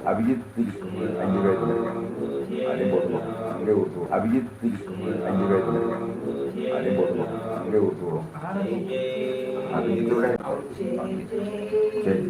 അഭിജിത്ത് 5 രൂപ ആദ്യം ബോട്ട് കൊടുക്കും, അങ്ങനെ കൊടുത്തു. അഭിജിത്ത് 5 രൂപ ആദ്യം ബോട്ട് കൊടുക്കും, അങ്ങനെ കൊടുത്തോളൂ. അഭിജിത്തൂടെ ശരി ശരി.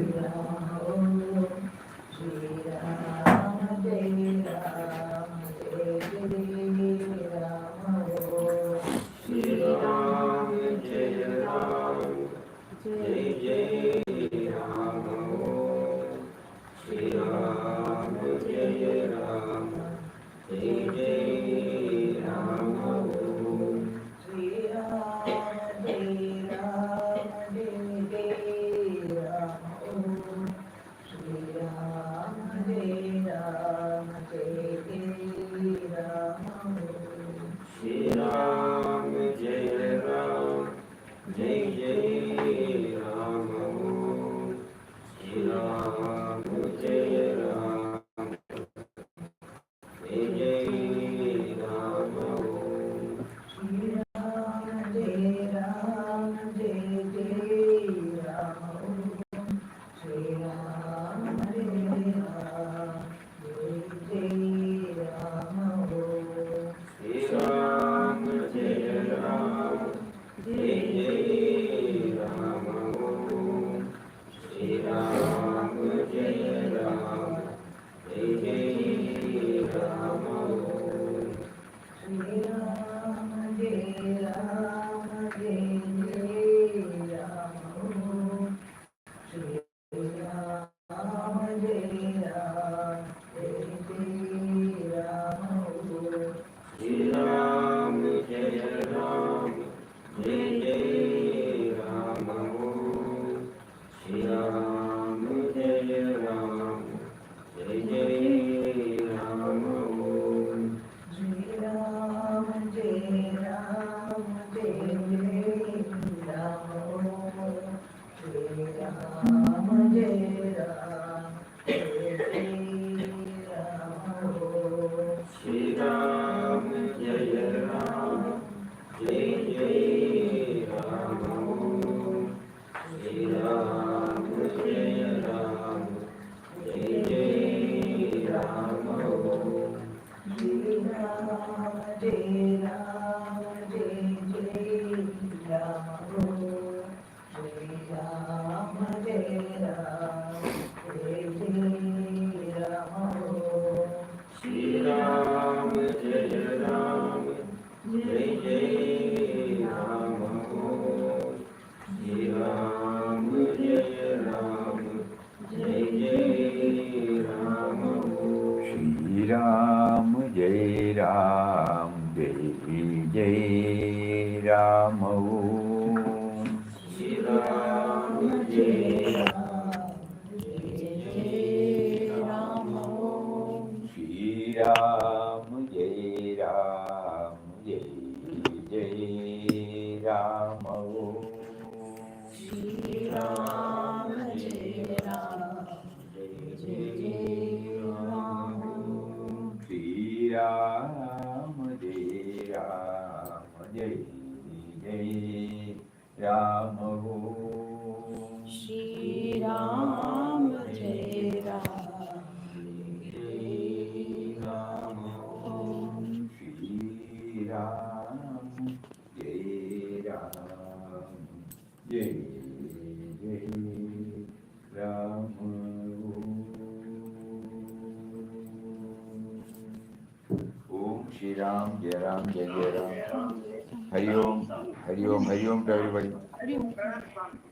Hari Om to everybody.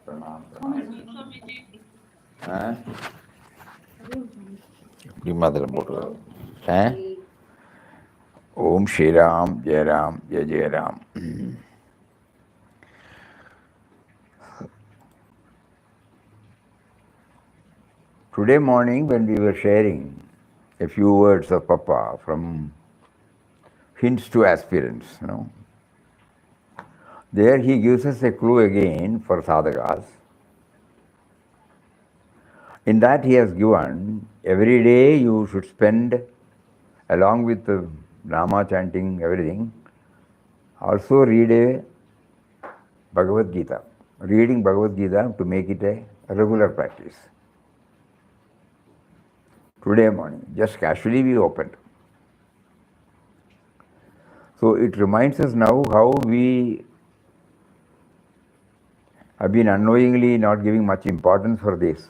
Pranam, pranam. Om Shri Ram, Jai Ram, Jai Jai Ram. Today morning when we were sharing a few words of Papa from hints to aspirants, there he gives us a clue again for sadhakas. In that he has given, every day you should spend, along with the Nama chanting, everything, also read a Bhagavad Gita. reading Bhagavad Gita to make it a regular practice. Today morning, just casually we opened. So it reminds us now how we have been unknowingly not giving much importance for this.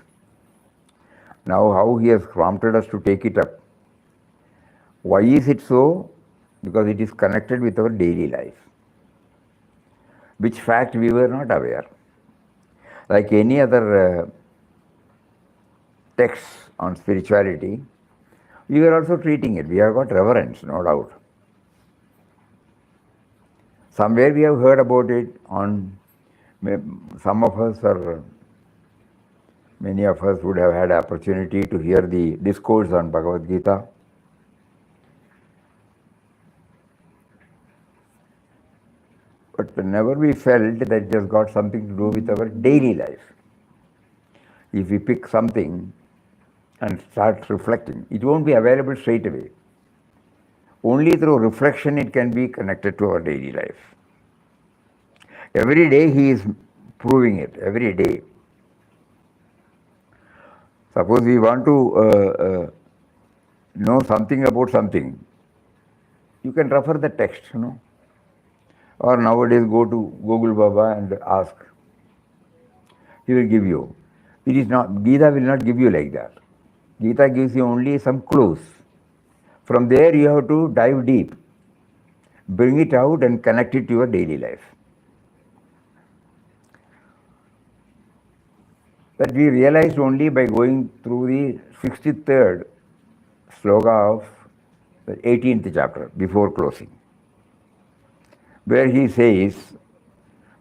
Now how he has prompted us to take it up. Why is it so? Because it is connected with our daily life, which fact we were not aware. Like any other texts on spirituality, we were also treating it. We have got reverence, no doubt. Somewhere we have heard about it on, some of us or many of us would have had opportunity to hear the discourse on Bhagavad Gita. But whenever we felt that it has got something to do with our daily life, if we pick something and start reflecting, it won't be available straight away. Only through reflection it can be connected to our daily life. Every day he is proving it, every day. Suppose we want to know something about something, you can refer the text, or nowadays go to Google Baba and ask. He will give you. It is not, Gita will not give you like that. Gita gives you only some clues. From there you have to dive deep, bring it out and connect it to your daily life. That we realized only by going through the 63rd sloka of the 18th chapter, before closing, where he says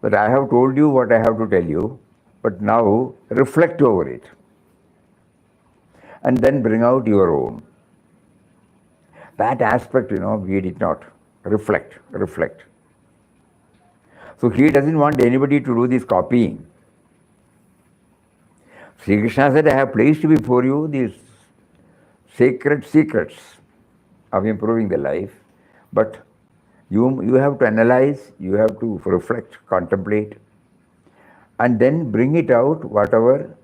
that I have told you what I have to tell you, but now reflect over it and then bring out your own. That aspect, we did not reflect. So he doesn't want anybody to do this copying. Sri Krishna said, I have placed before you these sacred secrets of improving the life, but you have to analyze, you have to reflect, contemplate, and then bring it out whatever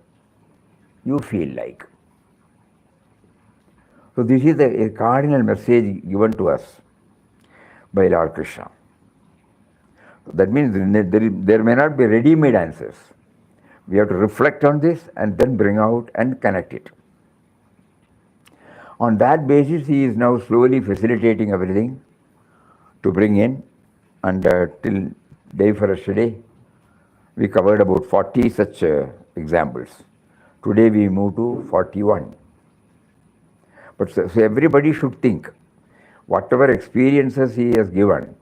you feel like. So this is a cardinal message given to us by Lord Krishna. That means there may not be ready-made answers. We have to reflect on this and then bring out and connect it. On that basis, he is now slowly facilitating everything to bring in, and till day for yesterday, we covered about 40 such examples. Today we move to 41. But so everybody should think, whatever experiences he has given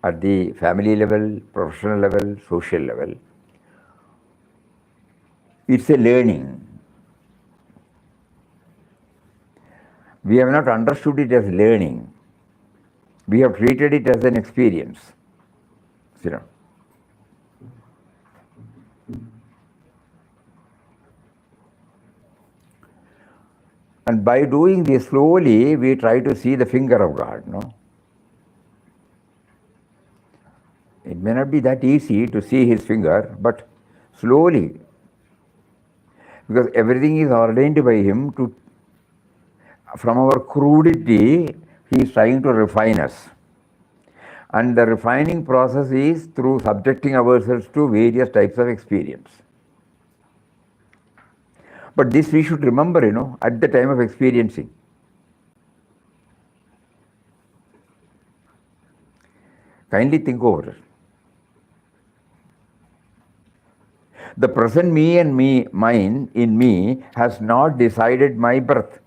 at the family level, professional level, social level, it's a learning. We have not understood it as learning. We have treated it as an experience. And by doing this slowly, we try to see the finger of God, It may not be that easy to see his finger, but slowly, because everything is ordained by him to, from our crudity, he is trying to refine us. And the refining process is through subjecting ourselves to various types of experience. But this we should remember, at the time of experiencing. Kindly think over it. The present me and mine in me has not decided my birth.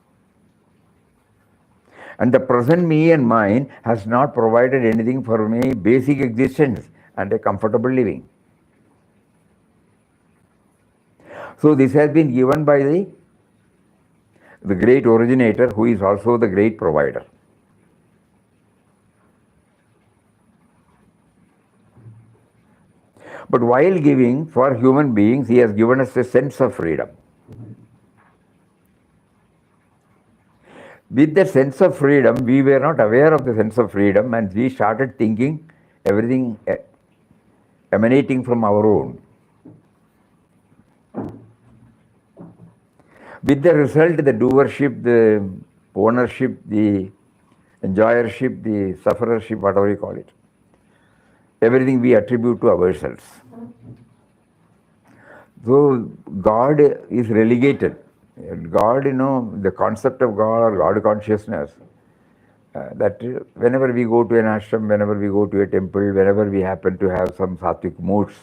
And the present me and mine has not provided anything for my basic existence and a comfortable living. So this has been given by the great originator, who is also the great provider. But while giving for human beings, he has given us a sense of freedom. With the sense of freedom, we were not aware of the sense of freedom, and we started thinking everything emanating from our own. With the result, the doership, the ownership, the enjoyership, the sufferership, whatever you call it, everything we attribute to ourselves. So God is relegated. God, the concept of God or God consciousness, that whenever we go to an ashram, whenever we go to a temple, whenever we happen to have some sattvic moods,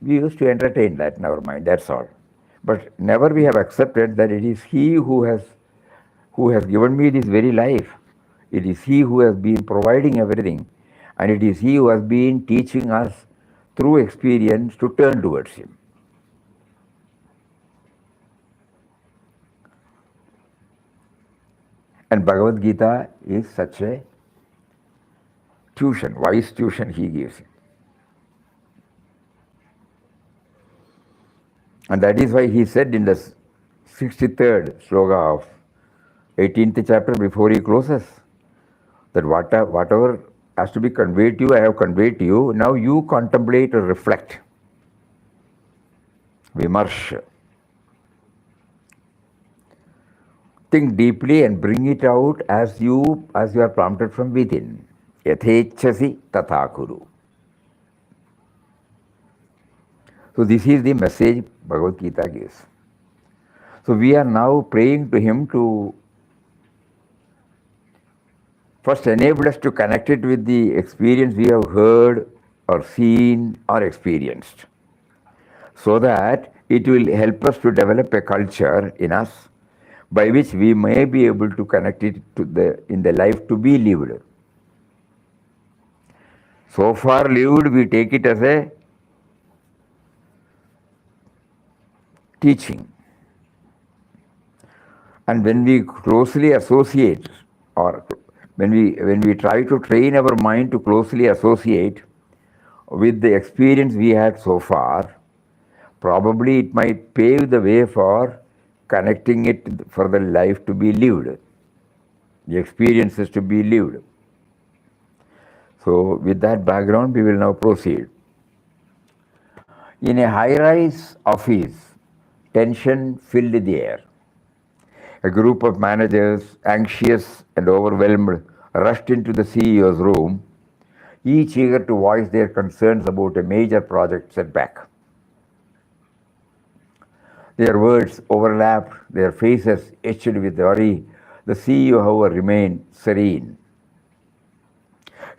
we used to entertain that in our mind, that's all. But never we have accepted that it is He who has given me this very life. It is He who has been providing everything. And it is He who has been teaching us through experience to turn towards Him. And Bhagavad Gita is such a tuition, wise tuition He gives. And that is why He said in the 63rd sloka of 18th chapter, before He closes, that whatever has to be conveyed to you, I have conveyed to you. Now you contemplate or reflect. Vimarsha. Think deeply and bring it out as you are prompted from within. Yathechasi tatha kuru. So this is the message Bhagavad Gita gives. So we are now praying to Him to first enable us to connect it with the experience we have heard or seen or experienced, so that it will help us to develop a culture in us by which we may be able to connect it to in the life to be lived. So far lived, we take it as a teaching. And when we closely associate, or when we try to train our mind to closely associate with the experience we had so far, probably it might pave the way for connecting it for the life to be lived, the experiences to be lived. So with that background, we will now proceed. In a high-rise office, tension filled the air. A group of managers, anxious and overwhelmed, rushed into the CEO's room, each eager to voice their concerns about a major project setback. Their words overlapped, their faces etched with worry. The CEO, however, remained serene.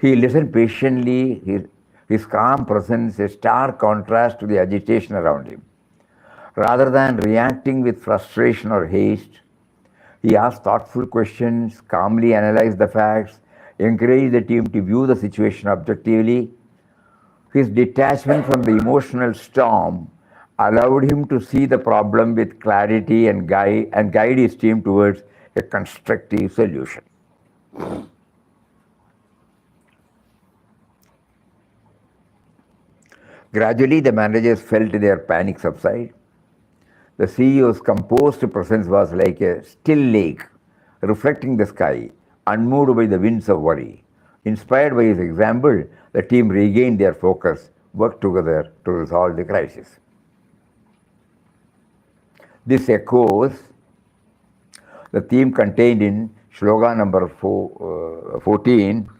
He listened patiently, his calm presence a stark contrast to the agitation around him. Rather than reacting with frustration or haste, he asked thoughtful questions, calmly analyzed the facts, encouraged the team to view the situation objectively. His detachment from the emotional storm allowed him to see the problem with clarity and guide his team towards a constructive solution. Gradually, the managers felt their panic subside. The CEO's composed presence was like a still lake, reflecting the sky, unmoved by the winds of worry. Inspired by his example, the team regained their focus, worked together to resolve the crisis. This echoes the theme contained in sloka number 14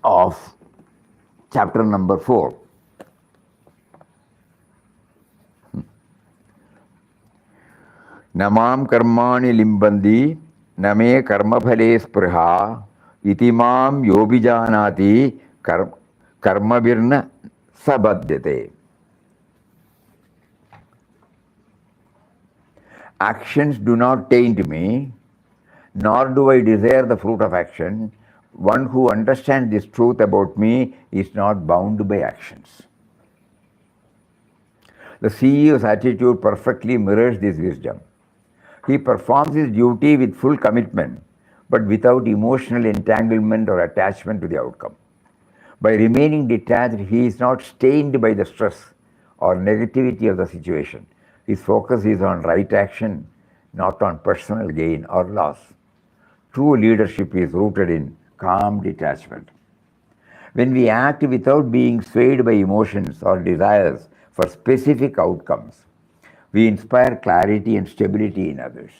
of chapter number 4. Namam karmani limbandi name karmaphale spruha itimam yobijanati karmavirna sabadhyate. Actions do not taint me, nor do I desire the fruit of action. One who understands this truth about me is not bound by actions. The CEO's attitude perfectly mirrors this wisdom. He performs his duty with full commitment, but without emotional entanglement or attachment to the outcome. By remaining detached, he is not stained by the stress or negativity of the situation. His focus is on right action, not on personal gain or loss. True leadership is rooted in calm detachment. When we act without being swayed by emotions or desires for specific outcomes, We inspire clarity and stability in others.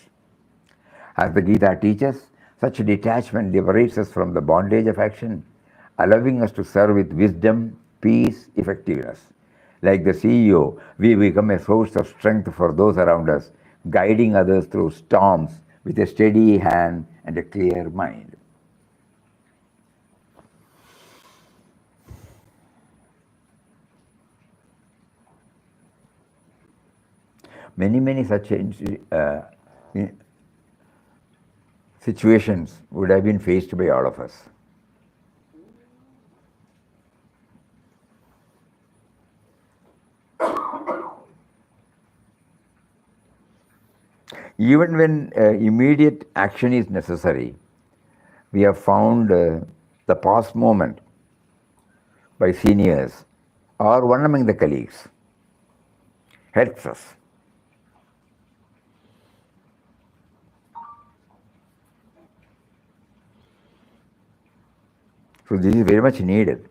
As the Gita teaches, such detachment liberates us from the bondage of action, allowing us to serve with wisdom, peace, effectiveness. Like the CEO, we become a source of strength for those around us, guiding others through storms with a steady hand and a clear mind. Many such situations would have been faced by all of us. Even when immediate action is necessary, we have found the pause moment by seniors or one among the colleagues helps us. So this is very much needed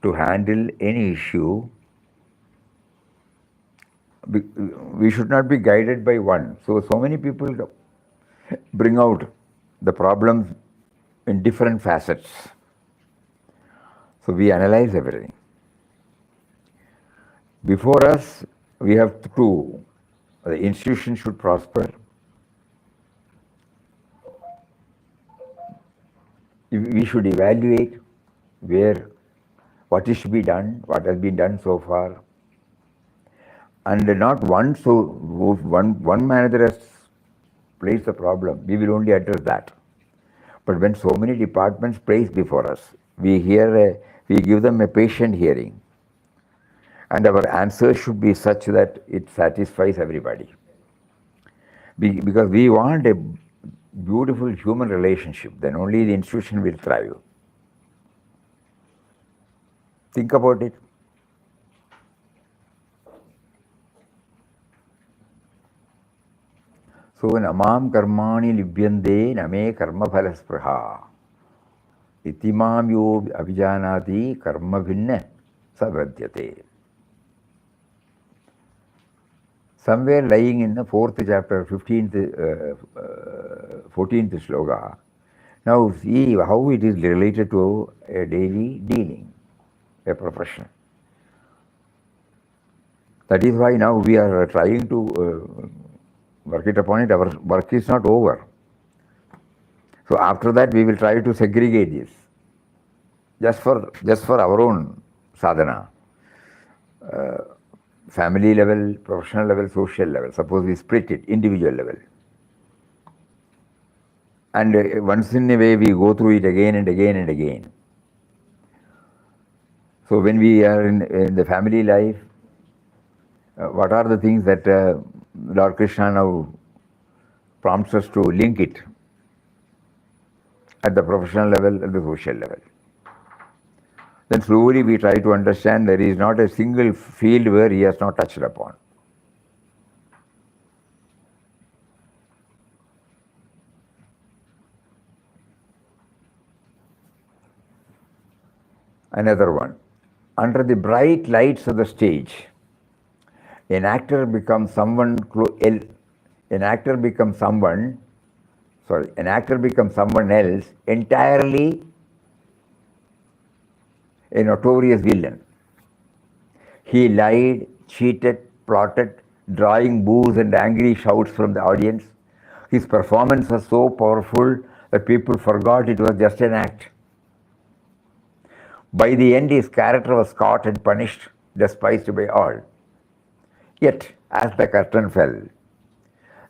to handle any issue. We should not be guided by one. So many people bring out the problems in different facets. So we analyze everything. Before us, we have to, the institution should prosper. We should evaluate what is to be done, what has been done so far. And not once, so one manager has placed the problem, we will only address that. But when so many departments place before us, we give them a patient hearing. And our answer should be such that it satisfies everybody. Because we want a beautiful human relationship, then only the institution will thrive. Think about it. So, namam karmani libhyande name karma phalaspraha. Itimam yo abhijanati karma bhinna savradyate. Somewhere lying in the 4th chapter, 14th shloka, now see how it is related to a daily dealing, a profession. That is why now we are trying to work it upon it. Our work is not over. So after that we will try to segregate this, just for our own sadhana. Family level, professional level, social level. Suppose we split it, individual level. And once in a way we go through it again and again and again. So when we are in the family life, what are the things that Lord Krishna now prompts us to link it at the professional level and the social level? Then slowly we try to understand there is not a single field where he has not touched upon. Another one. Under the bright lights of the stage, an actor becomes someone else entirely a notorious villain. He lied, cheated, plotted, drawing boos and angry shouts from the audience. His performance was so powerful that people forgot it was just an act. By the end, his character was caught and punished, despised by all. Yet, as the curtain fell,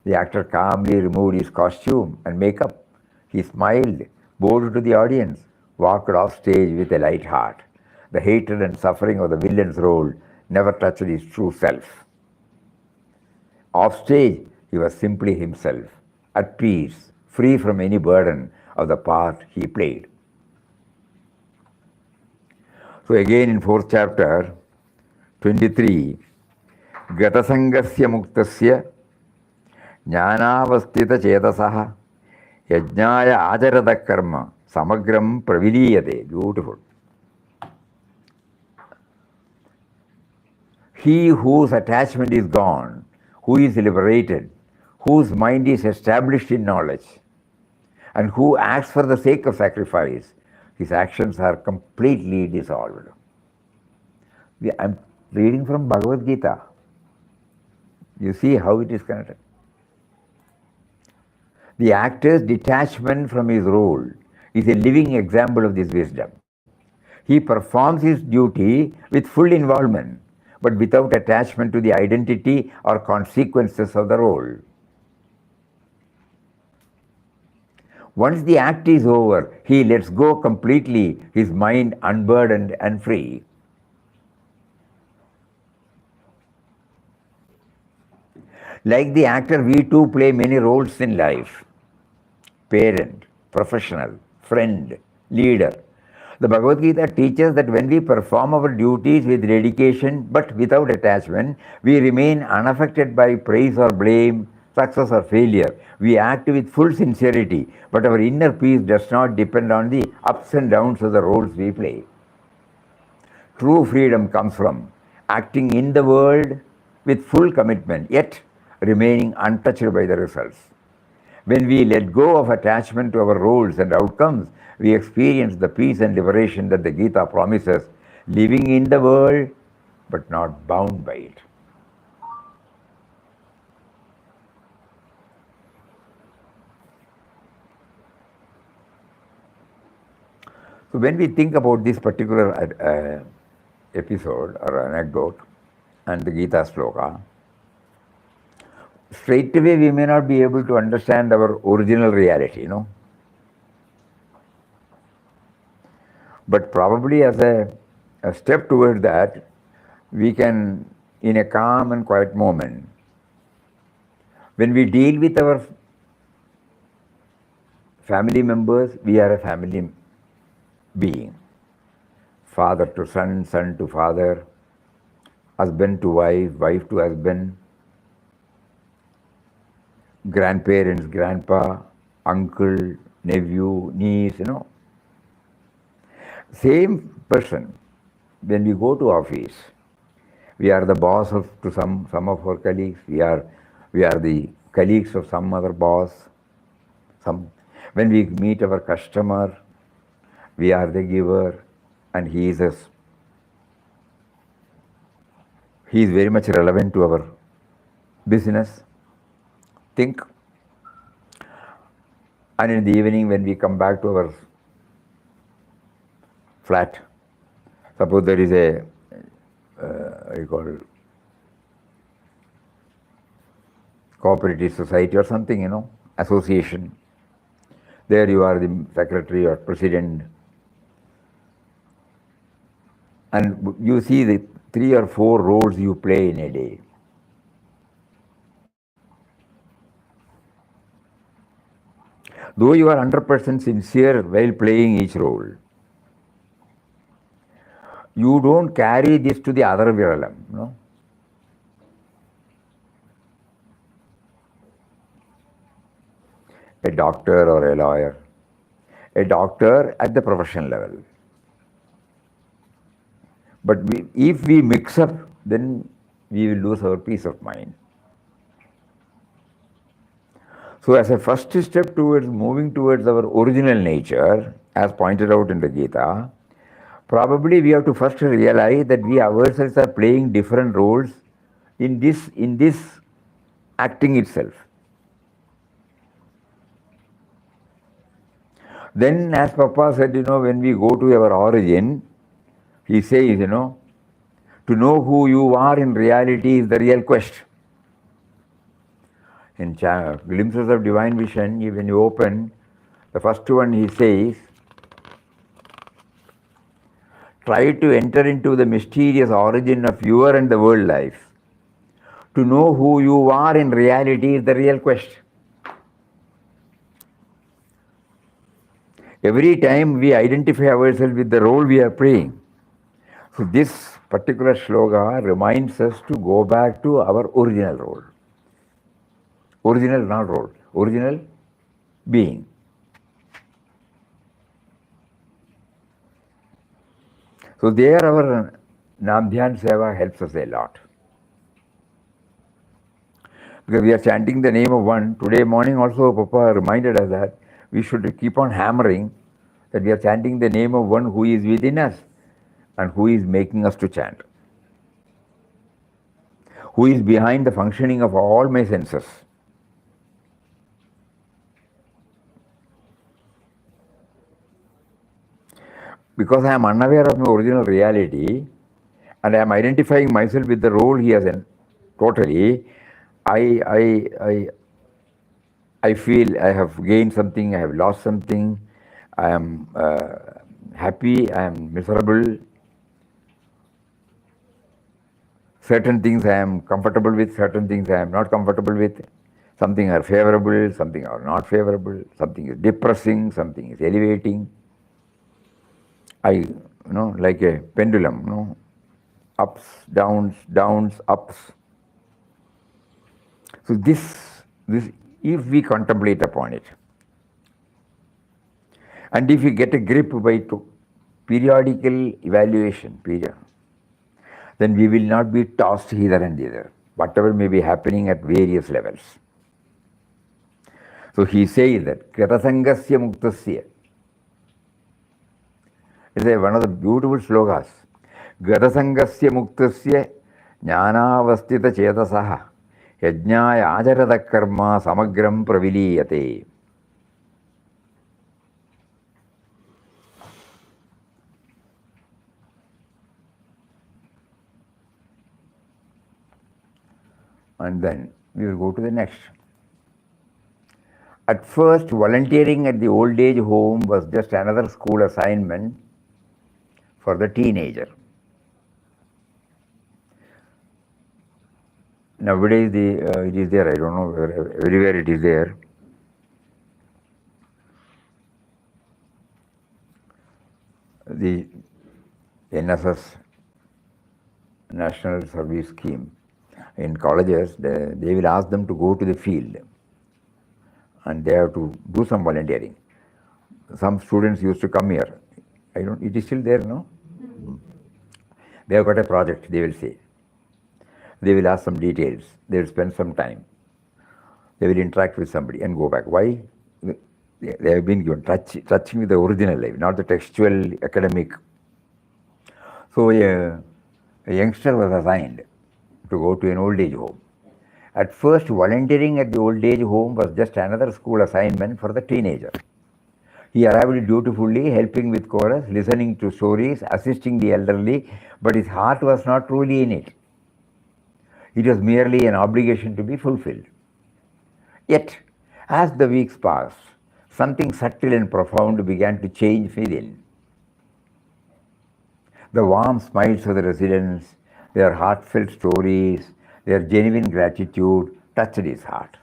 the actor calmly removed his costume and makeup. He smiled, bowed to the audience, walked off stage with a light heart. The hatred and suffering of the villain's role never touched his true self. Off stage, he was simply himself, at peace, free from any burden of the part he played. So again in 4th chapter, 23, Gatasangasya muktasya jnanavastita chetasaha yajnaya ajarada karma samagram praviliyate. Beautiful. He whose attachment is gone, who is liberated, whose mind is established in knowledge, and who acts for the sake of sacrifice, his actions are completely dissolved. I'm reading from Bhagavad Gita. You see how it is connected. The actor's detachment from his role is a living example of this wisdom. He performs his duty with full involvement, but without attachment to the identity or consequences of the role. Once the act is over, he lets go completely, his mind unburdened and free. Like the actor, we too play many roles in life: parent, professional, friend, leader. The Bhagavad Gita teaches that when we perform our duties with dedication but without attachment, we remain unaffected by praise or blame, success or failure. We act with full sincerity, but our inner peace does not depend on the ups and downs of the roles we play. True freedom comes from acting in the world with full commitment, yet remaining untouched by the results. When we let go of attachment to our roles and outcomes, we experience the peace and liberation that the Gita promises, living in the world but not bound by it. So when we think about this particular episode or anecdote and the Gita sloka, straight away we may not be able to understand our original reality, But probably as a step toward that, we can, in a calm and quiet moment, when we deal with our family members, we are a family being. Father to son, son to father, husband to wife, wife to husband, grandparents, grandpa, uncle, nephew, niece, Same person. When we go to office, we are the boss to some of our colleagues. We are the colleagues of some other boss. When we meet our customer, we are the giver, and he is very much relevant to our business. Think. And in the evening, when we come back to our flat, suppose there is a cooperative society or something, association. There you are the secretary or president, and you see the 3 or 4 roles you play in a day. Though you are 100% sincere while playing each role, you don't carry this to the other realm, A doctor or a lawyer, a doctor at the professional level. But if we mix up, then we will lose our peace of mind. So as a first step towards moving towards our original nature, as pointed out in the Gita, probably we have to first realize that we ourselves are playing different roles in this acting itself. Then, as Papa said, when we go to our origin, he says, to know who you are in reality is the real quest. In Glimpses of Divine Vision, when you open, the first one he says, try to enter into the mysterious origin of your and the world life. To know who you are in reality is the real quest. Every time we identify ourselves with the role we are playing. So this particular shloka reminds us to go back to our original role. Original, not role. Original being. So there our Namdhyan Seva helps us a lot. Because we are chanting the name of one. Today morning also Papa reminded us that we should keep on hammering that we are chanting the name of one who is within us and who is making us to chant, who is behind the functioning of all my senses. Because I am unaware of my original reality and I am identifying myself with the role he has in totally, I feel I have gained something, I have lost something, I am happy, I am miserable. Certain things I am comfortable with, certain things I am not comfortable with. Something are favorable, something are not favorable, something is depressing, something is elevating. Like a pendulum, ups, downs, ups. So this, if we contemplate upon it, and if we get a grip by periodical evaluation, then we will not be tossed hither and thither, whatever may be happening at various levels. So he says that Kratasangasya Muktasya. It's one of the beautiful slokas. Gatasangasya Muktasya Jnanavastita Chetasaha Yajnaya Ajarada Karma Samagram Praviliyate. And then we will go to the next. At first, volunteering at the old age home was just another school assignment for the teenager. Nowadays, it is there, I don't know, everywhere it is there. The NSS, National Service Scheme, in colleges, they will ask them to go to the field and they have to do some volunteering. Some students used to come here. It is still there, no? They have got a project, they will say. They will ask some details. They will spend some time. They will interact with somebody and go back. Why? They have been given touching with the original life, not the textual academic. So a youngster was assigned to go to an old age home. At first, volunteering at the old age home was just another school assignment for the teenager. He arrived dutifully, helping with chorus, listening to stories, assisting the elderly, but his heart was not truly in it. It was merely an obligation to be fulfilled. Yet, as the weeks passed, something subtle and profound began to change within. The warm smiles of the residents, their heartfelt stories, their genuine gratitude touched his heart.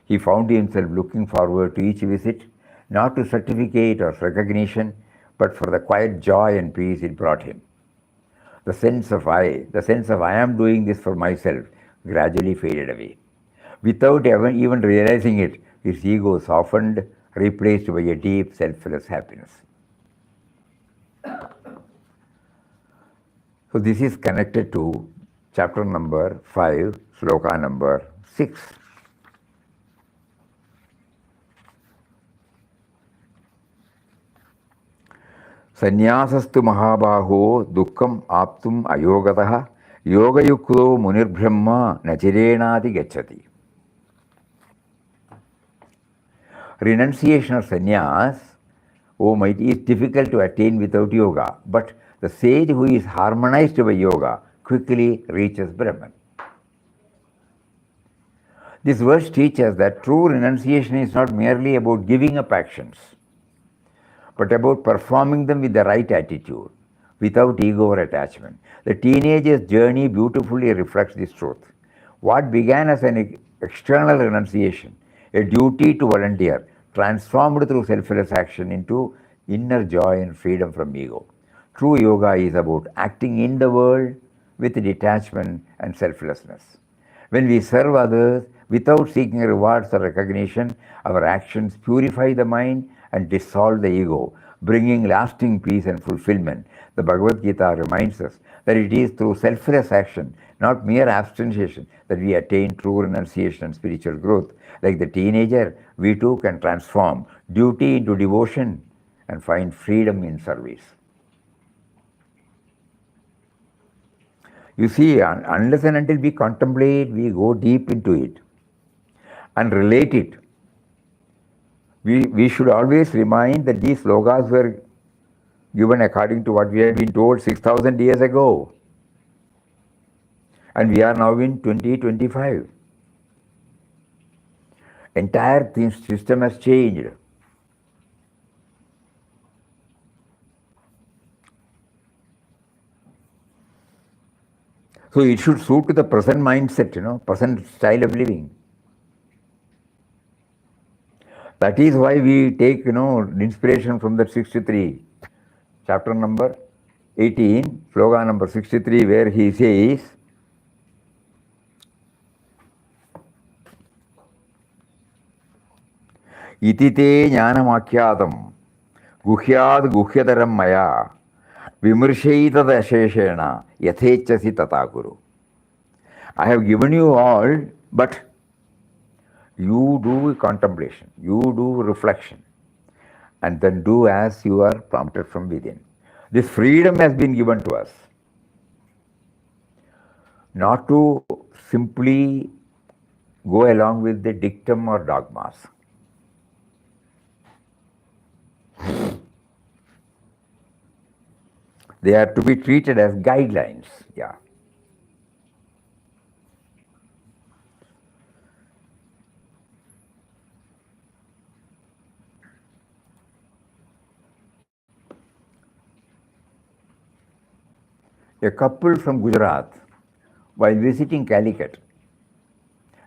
He found himself looking forward to each visit, not to certificate or recognition, but for the quiet joy and peace it brought him. The sense of I am doing this for myself gradually faded away. Without even realizing it, his ego softened, replaced by a deep, selfless happiness. So this is connected to chapter number 5, sloka number 6. Sanyasastu mahabaho dukkam aptum ayogataha yogayukto munirbrahma nachirenati gacchati. Renunciation of sannyas, it is difficult to attain without yoga, but the sage who is harmonized by yoga quickly reaches Brahman. This verse teaches that true renunciation is not merely about giving up actions, but about performing them with the right attitude, without ego or attachment. The teenager's journey beautifully reflects this truth. What began as an external renunciation, a duty to volunteer, transformed through selfless action into inner joy and freedom from ego. True yoga is about acting in the world with detachment and selflessness. When we serve others without seeking rewards or recognition, our actions purify the mind and dissolve the ego, bringing lasting peace and fulfillment. The Bhagavad Gita reminds us that it is through selfless action not mere abstention, that we attain true renunciation and spiritual growth. Like the teenager, we too can transform duty into devotion and find freedom in service. You see, unless and until we contemplate, we go deep into it and relate it. We should always remind that these slogas were given according to what we had been told 6,000 years ago. And we are now in 2025. Entire system has changed. So it should suit to the present mindset, present style of living. That is why we take, inspiration from that 63, chapter number 18, slogan number 63, where he says, Itite jnanamakyatam guhyad guhyadaram maya vimurshaitad asheshena yathechasi tatakuru. I have given you all, but you do contemplation, you do reflection, and then do as you are prompted from within. This freedom has been given to us, not to simply go along with the dictum or dogmas. They are to be treated as guidelines. Yeah. A couple from Gujarat, while visiting Calicut,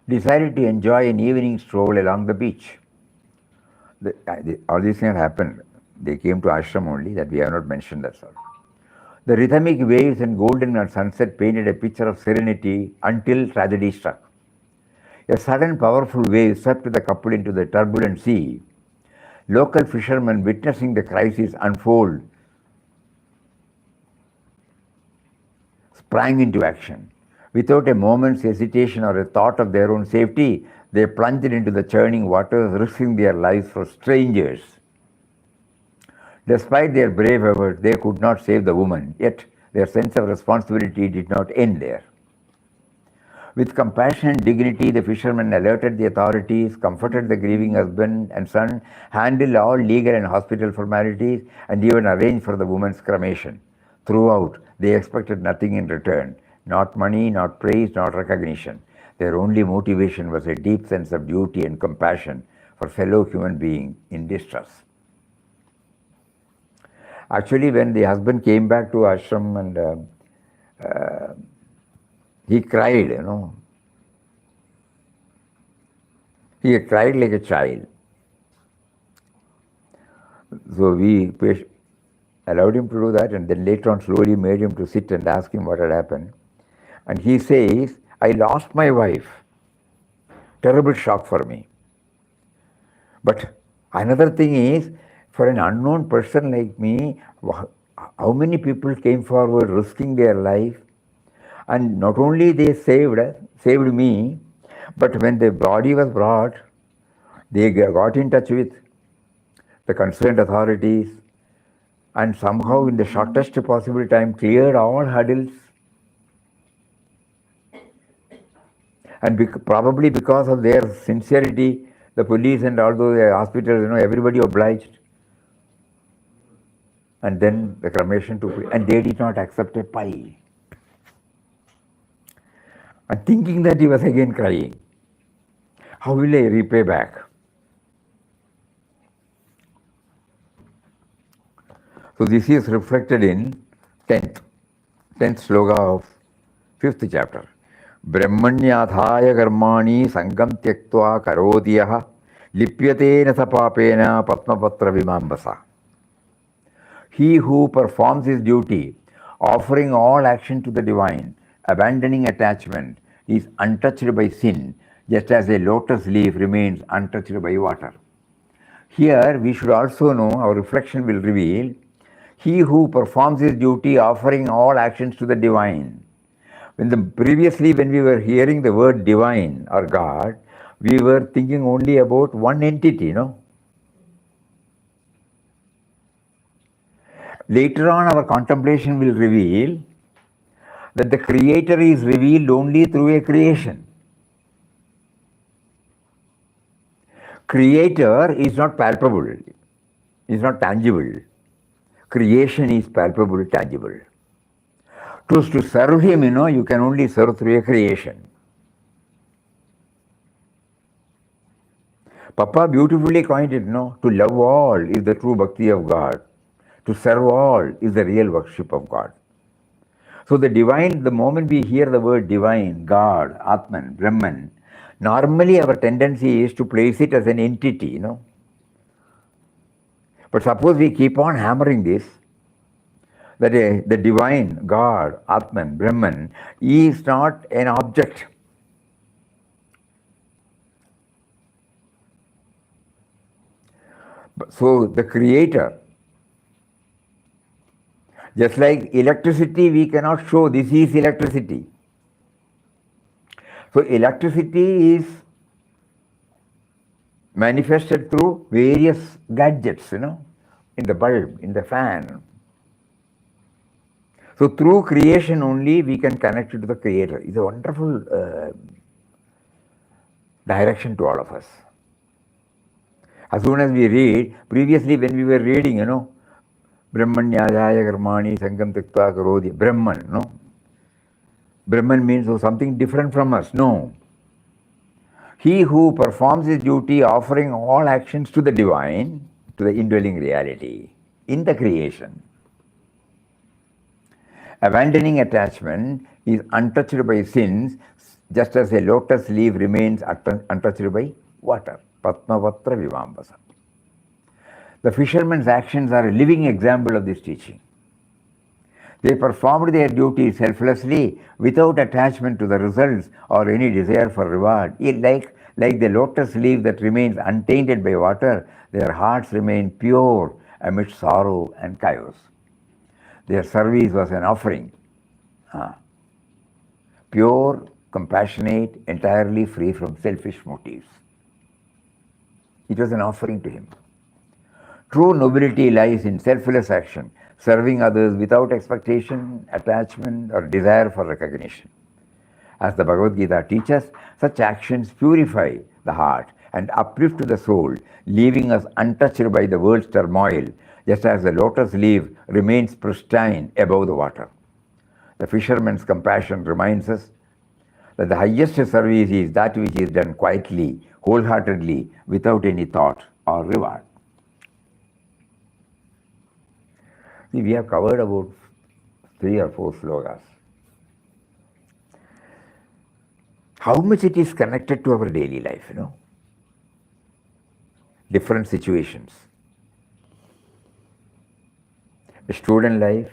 decided to enjoy an evening stroll along the beach. All these things happened. They came to ashram only, that we have not mentioned, that's all. The rhythmic waves and golden sunset painted a picture of serenity until tragedy struck. A sudden powerful wave swept the couple into the turbulent sea. Local fishermen, witnessing the crisis unfold, sprang into action. Without a moment's hesitation or a thought of their own safety, they plunged into the churning waters, risking their lives for strangers. Despite their brave efforts, they could not save the woman, yet their sense of responsibility did not end there. With compassion and dignity, the fishermen alerted the authorities, comforted the grieving husband and son, handled all legal and hospital formalities, and even arranged for the woman's cremation. Throughout, they expected nothing in return, not money, not praise, not recognition. Their only motivation was a deep sense of duty and compassion for fellow human beings in distress. Actually, when the husband came back to ashram and he cried, He cried like a child. So we allowed him to do that, and then later on slowly made him to sit and ask him what had happened. And he says, I lost my wife. Terrible shock for me. But another thing is, for an unknown person like me, how many people came forward risking their life? And not only they saved me, but when the body was brought, they got in touch with the concerned authorities and somehow in the shortest possible time cleared all hurdles. And probably because of their sincerity, the police and all those hospitals, everybody obliged. And then the cremation took place, and they did not accept a pie. And thinking that he was again crying, how will I repay back? So this is reflected in 10th sloka of 5th chapter. Brahmanyadhaya karmani sangam tyaktva karodiyah lipyatena sapapena patmapatra vimambasa. He who performs his duty, offering all action to the divine, abandoning attachment, is untouched by sin, just as a lotus leaf remains untouched by water. Here we should also know, our reflection will reveal, he who performs his duty, offering all actions to the divine, Previously, when we were hearing the word divine or God, we were thinking only about one entity, no? Later on, our contemplation will reveal that the Creator is revealed only through a creation. Creator is not palpable, is not tangible. Creation is palpable, tangible. To serve Him, you can only serve through a creation. Papa beautifully coined it, to love all is the true bhakti of God. To serve all is the real worship of God. So the divine, the moment we hear the word divine, God, Atman, Brahman, normally our tendency is to place it as an entity, But suppose we keep on hammering this, that the divine, God, Atman, Brahman, is not an object. So the creator, just like electricity, we cannot show this is electricity. So electricity is manifested through various gadgets, in the bulb, in the fan. So through creation only we can connect it to the Creator. It's a wonderful direction to all of us. As soon as we read, previously when we were reading, Brahmanyajaya karmani sangam tyakta karodi, Brahman, Brahman means something different from us. No. He who performs his duty offering all actions to the divine, to the indwelling reality, in the creation. Abandoning attachment is untouched by sins, just as a lotus leaf remains untouched by water. Patmavatra Vivambasa. The fisherman's actions are a living example of this teaching. They performed their duty selflessly, without attachment to the results or any desire for reward. Like the lotus leaf that remains untainted by water, their hearts remain pure amidst sorrow and chaos. Their service was an offering. Pure, compassionate, entirely free from selfish motives. It was an offering to him. True nobility lies in selfless action, serving others without expectation, attachment, or desire for recognition. As the Bhagavad Gita teaches, such actions purify the heart and uplift the soul, leaving us untouched by the world's turmoil, just as the lotus leaf remains pristine above the water. The fisherman's compassion reminds us that the highest service is that which is done quietly, wholeheartedly, without any thought or reward. See, we have covered about 3 or 4 slokas. How much it is connected to our daily life, Different situations. A student life,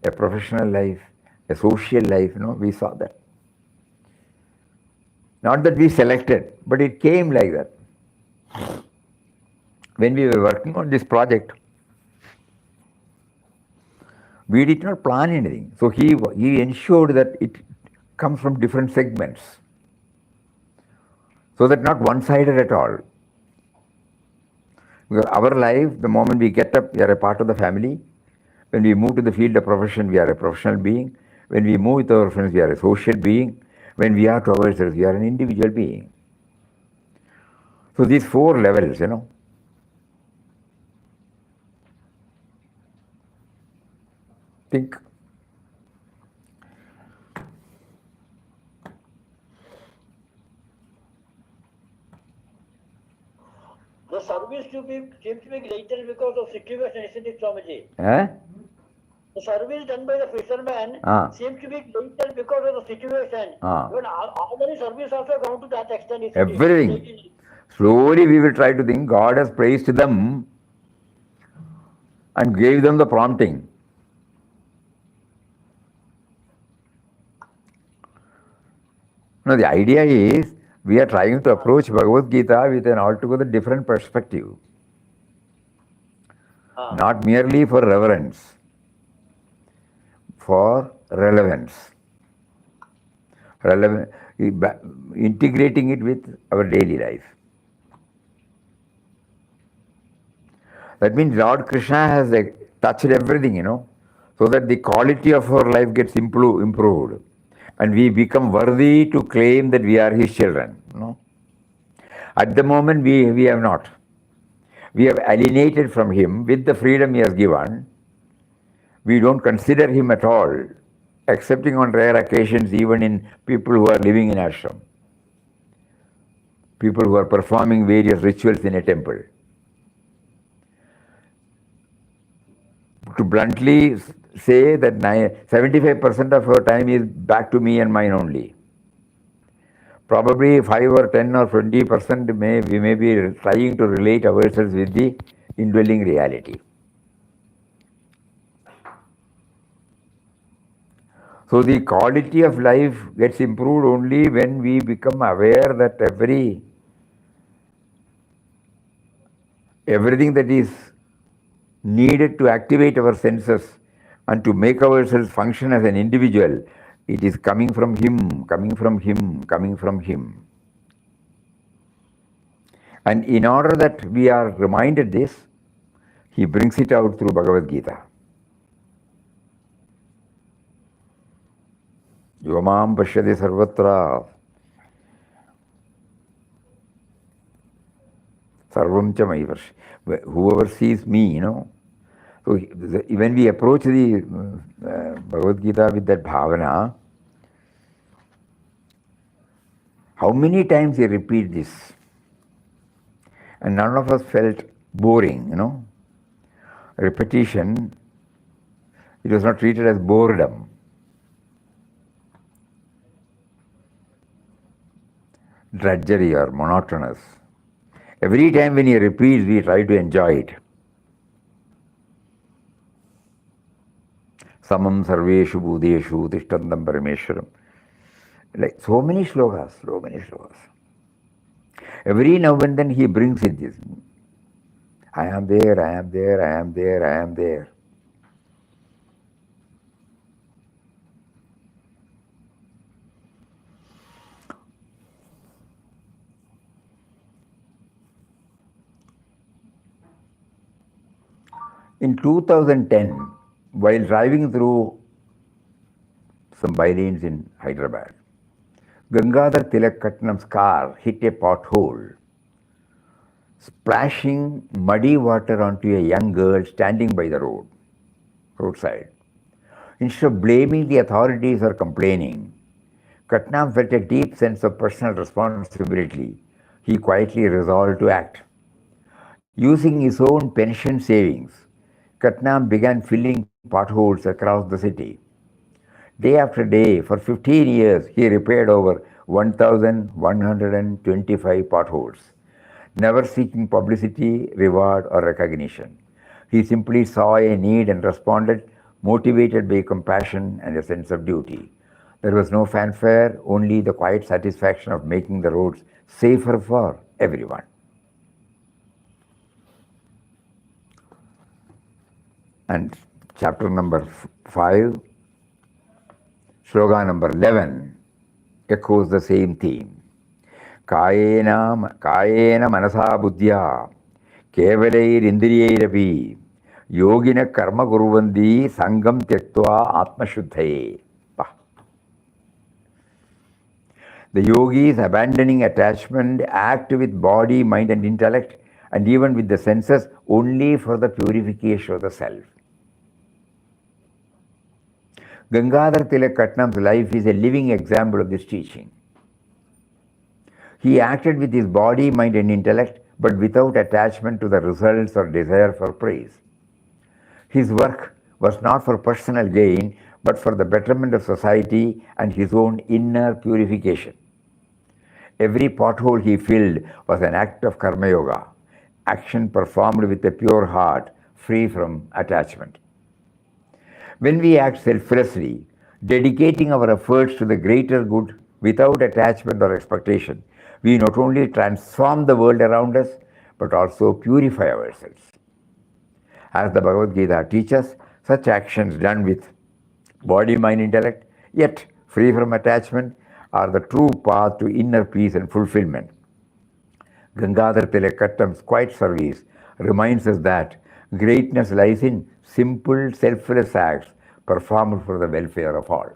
a professional life, a social life, we saw that. Not that we selected, but it came like that. When we were working on this project, we did not plan anything. So he ensured that it comes from different segments. So that not one-sided at all. Because our life, the moment we get up, we are a part of the family. When we move to the field of profession, we are a professional being. When we move with our friends, we are a social being. When we are to ourselves, we are an individual being. So these 4 levels, Think. The service seems to be later because of situation, isn't it, Swamiji? The service done by the fisherman seems to be later because of the situation. Even ordinary service also gone to that extent. Everything. Slowly we will try to think God has praised them and gave them the prompting. No, the idea is we are trying to approach Bhagavad Gita with an altogether different perspective. Not merely for reverence, for relevance. relevant, integrating it with our daily life. That means Lord Krishna has touched everything, so that the quality of our life gets improved. And we become worthy to claim that we are his children. At the moment, we have not. We have alienated from him with the freedom he has given. We don't consider him at all, excepting on rare occasions, even in people who are living in ashram, people who are performing various rituals in a temple. To bluntly say that 75% of our time is back to me and mine only. Probably 5 or 10 or 20% we may be trying to relate ourselves with the indwelling reality. So the quality of life gets improved only when we become aware that everything that is needed to activate our senses and to make ourselves function as an individual, it is coming from him, coming from him, coming from him. And in order that we are reminded this, he brings it out through Bhagavad Gita. Yomam pashyati sarvatra sarvam cha maivarsh. Whoever sees me, So when we approach the Bhagavad Gita with that bhavana, how many times he repeats this? And none of us felt boring, Repetition, it was not treated as boredom. Drudgery or monotonous. Every time when he repeats, we try to enjoy it. Samam sarveshu bhudeshu tishtandam parameshwaram. Like so many slokas. Every now and then he brings in this. I am there, I am there, I am there, I am there. In 2010, while driving through some by-lanes in Hyderabad, Gangadhar Tilak car hit a pothole, splashing muddy water onto a young girl standing by the roadside. Instead of blaming the authorities or complaining, Katnam felt a deep sense of personal responsibility. He quietly resolved to act. Using his own pension savings, Katnam began filling potholes across the city. Day after day, for 15 years, he repaired over 1,125 potholes, never seeking publicity, reward, or recognition. He simply saw a need and responded, motivated by compassion and a sense of duty. There was no fanfare, only the quiet satisfaction of making the roads safer for everyone. And chapter number 5, sloga number 11 echoes the same theme. Kayena manasa buddhya kevalair indriyairapi yogina karma kurvandi sangam tyaktva atma shuddhaye. The yogis, abandoning attachment, act with body, mind and intellect, and even with the senses, only for the purification of the self. Gangadhar Tilak Katnam's life is a living example of this teaching. He acted with his body, mind and intellect, but without attachment to the results or desire for praise. His work was not for personal gain, but for the betterment of society and his own inner purification. Every pothole he filled was an act of karma yoga, action performed with a pure heart, free from attachment. When we act selflessly, dedicating our efforts to the greater good without attachment or expectation, we not only transform the world around us, but also purify ourselves. As the Bhagavad Gita teaches, such actions done with body, mind, intellect, yet free from attachment, are the true path to inner peace and fulfillment. Gangadhar Tilakattam's quiet service reminds us that greatness lies in simple, selfless acts performed for the welfare of all.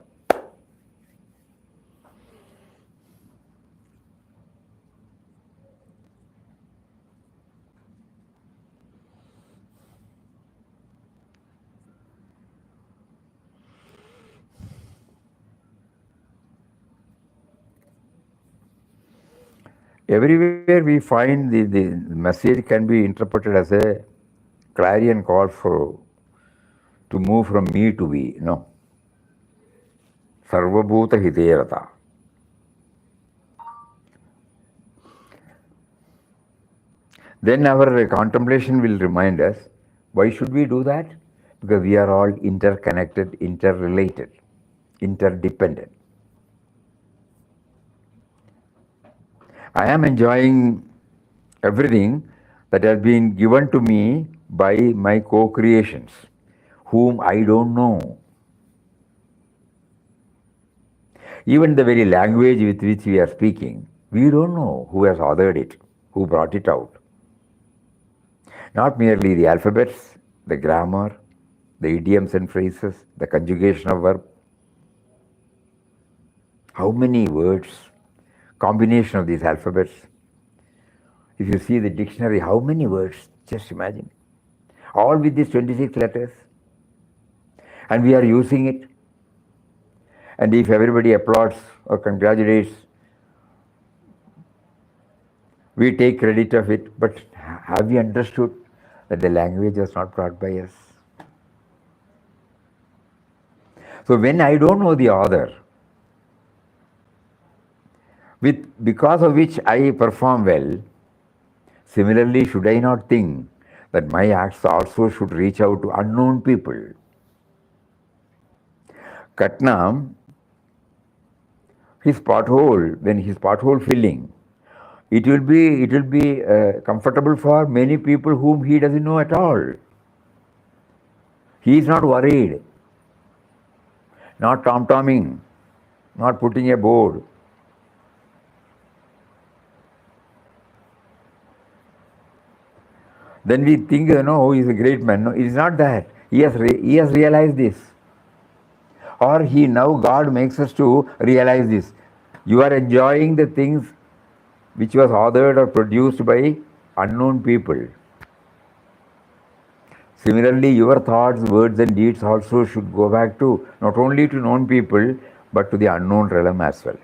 Everywhere we find the message can be interpreted as a clarion call to move from me to we. No. Sarvabhuta Hideyata. Then our contemplation will remind us, why should we do that? Because we are all interconnected, interrelated, interdependent. I am enjoying everything that has been given to me by my co-creations, whom I don't know. Even the very language with which we are speaking, we don't know who has authored it, who brought it out. Not merely the alphabets, the grammar, the idioms and phrases, the conjugation of verb. How many words, combination of these alphabets. If you see the dictionary, how many words? Just imagine. All with these 26 letters. And we are using it. And if everybody applauds or congratulates, we take credit of it. But have we understood that the language was not brought by us? So when I don't know the author, because of which I perform well, similarly, should I not think that my acts also should reach out to unknown people? Katnam, his pothole filling, it will be comfortable for many people whom he doesn't know at all. He is not worried, not tom-tomming, not putting a board. Then we think, oh, he's a great man. No, it is not that. He has realized this. Or God makes us to realize this. You are enjoying the things which was authored or produced by unknown people. Similarly, your thoughts, words and deeds also should go back to not only to known people, but to the unknown realm as well.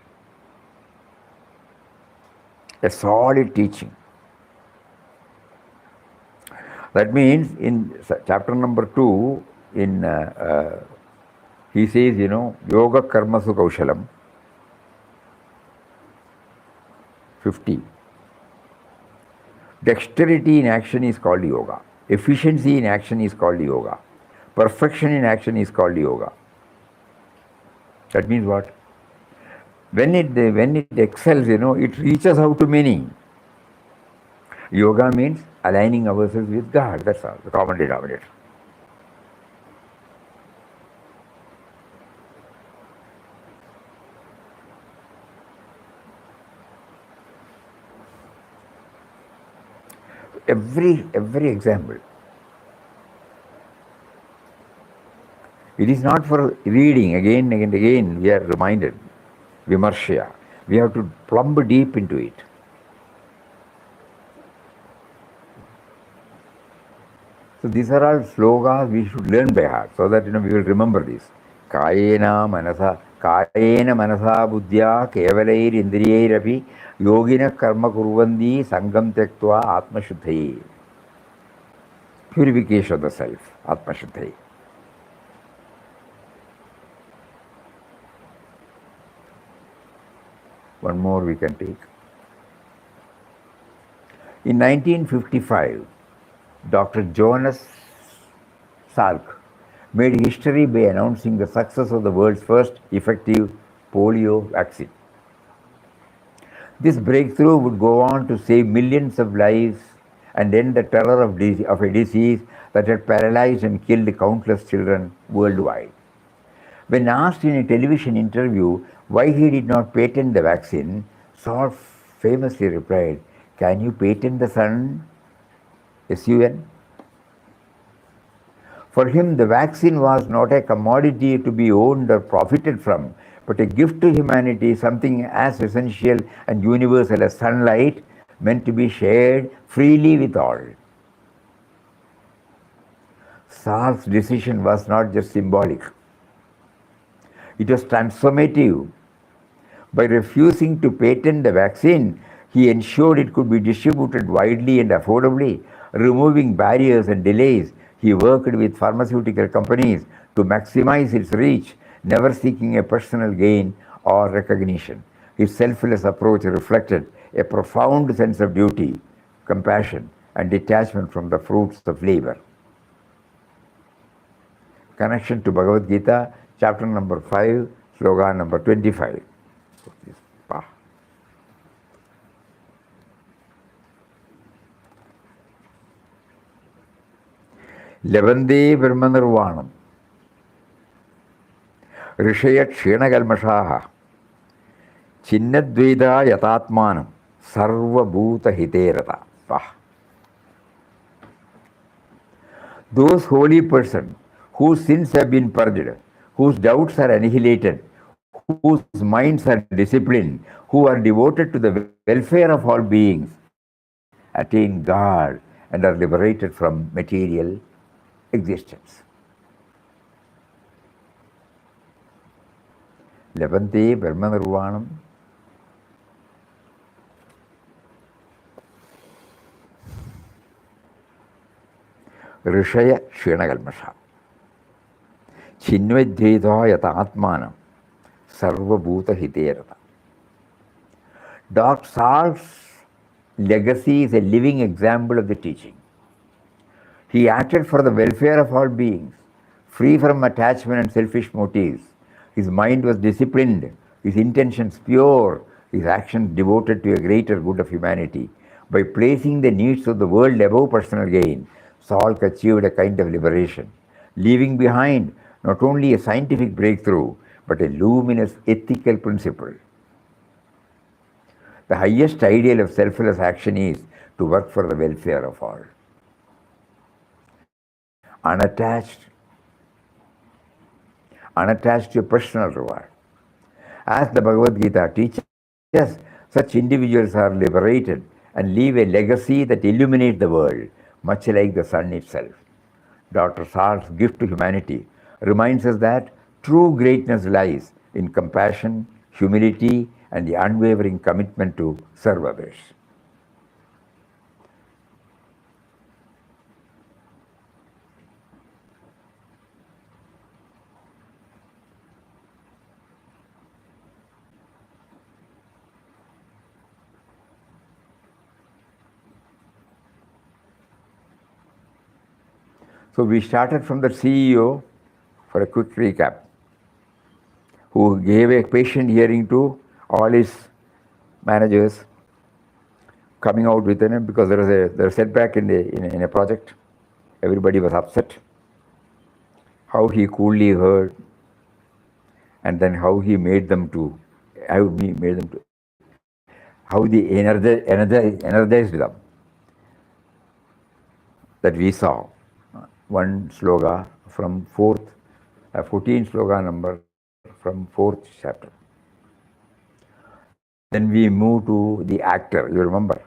A solid teaching. That means in chapter number 2, he says, Yoga Karmasu Kaushalam, 50. Dexterity in action is called yoga. Efficiency in action is called yoga. Perfection in action is called yoga. That means what? When it excels, it reaches out to many. Yoga means aligning ourselves with God. That's all, the common denominator. Every example. It is not for reading again and again. We are reminded. Vimarsha. We have to plumb deep into it. So these are all slogas we should learn by heart so that we will remember this. Kayena manasa buddhya kevalair indriyairapi yogina karma kurvandi sangam tektva atma shuddhayi. Purification of the self, atma shuddhayi. One more we can take. In 1955, Dr. Jonas Salk made history by announcing the success of the world's first effective polio vaccine. This breakthrough would go on to save millions of lives and end the terror of a disease that had paralyzed and killed countless children worldwide. When asked in a television interview why he did not patent the vaccine, Saul famously replied, "Can you patent the sun? S-U-N?" For him, the vaccine was not a commodity to be owned or profited from, but a gift to humanity, something as essential and universal as sunlight, meant to be shared freely with all. Saul's decision was not just symbolic, it was transformative. By refusing to patent the vaccine, he ensured it could be distributed widely and affordably, removing barriers and delays. He worked with pharmaceutical companies to maximize its reach, never seeking a personal gain or recognition. His selfless approach reflected a profound sense of duty, compassion, and detachment from the fruits of labor. Connection to Bhagavad Gita, chapter number 5, slogan number 25. ലഭന്തേ ബ്രഹ്മനിർവാണം ഋഷയ ക്ഷീണകൽമഷാഹ ചിന്നദ്വൈത യഥാത്മാനം സർവഭൂതഹിതേരത. Those holy persons whose sins have been purged, whose doubts are annihilated, whose minds are disciplined, who are devoted to the welfare of all beings, attain God and are liberated from material existence. Labante Brahma Nirvanam. Rishaya Shinagalmasha. Chinvedheda Yata Atmanam. Sarva Bhuta Hiterata. Dr. Saul's legacy is a living example of the teaching. He acted for the welfare of all beings, free from attachment and selfish motives. His mind was disciplined, his intentions pure, his actions devoted to a greater good of humanity. By placing the needs of the world above personal gain, Saul achieved a kind of liberation, leaving behind not only a scientific breakthrough, but a luminous ethical principle. The highest ideal of selfless action is to work for the welfare of all. Unattached to a personal reward. As the Bhagavad Gita teaches, such individuals are liberated and leave a legacy that illuminates the world, much like the sun itself. Dr. Saul's gift to humanity reminds us that true greatness lies in compassion, humility, and the unwavering commitment to serve others. So we started from the CEO, for a quick recap, who gave a patient hearing to all his managers coming out with it because there was a setback in a project. Everybody was upset. How he coolly heard, and then how he made them to, how he energized them. That we saw. One sloga from 14 sloga number from 4th chapter. Then we move to the actor, you remember,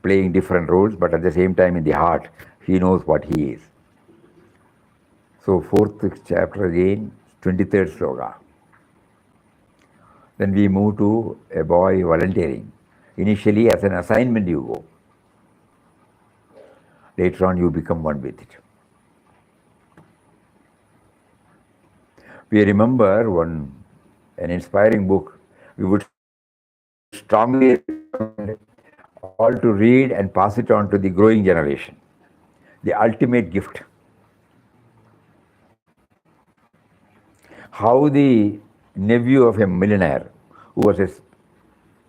playing different roles, but at the same time in the heart, he knows what he is. So 4th chapter again, 23rd sloga. Then we move to a boy volunteering. Initially as an assignment you go. Later on you become one with it. We remember an inspiring book. We would strongly recommend all to read and pass it on to the growing generation. The ultimate gift. How the nephew of a millionaire, who was the